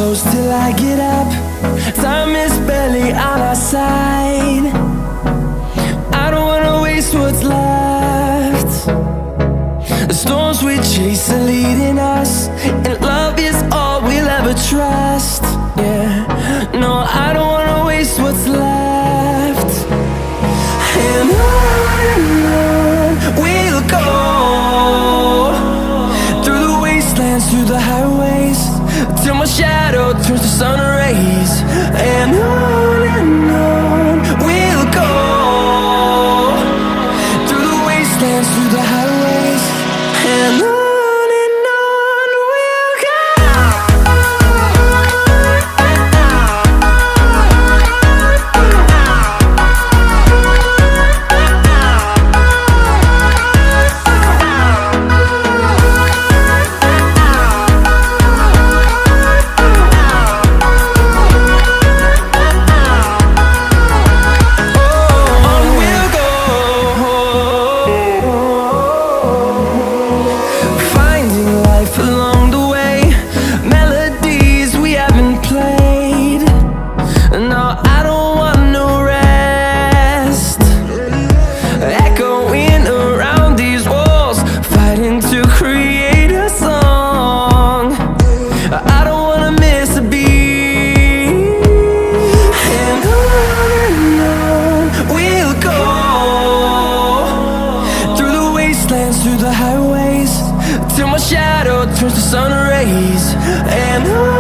close till I get up. Time is barely on our side. I don't wanna waste what's left. The storms we chase are leading us, and love is all we'll ever trust. Yeah, no, I don't wanna waste what's left. And on we'll go, through the wastelands, through the highways, till my shadow turns to sun rays. And on we'll go, through the wastelands, through the highways, and on we'll go. Along the way, melodies we haven't played. No, I don't want no rest. Echoing around these walls, fighting to create a song. I don't wanna miss a beat. And on we'll go, through the wastelands, through the highways, till my shadow turns to sun rays. And on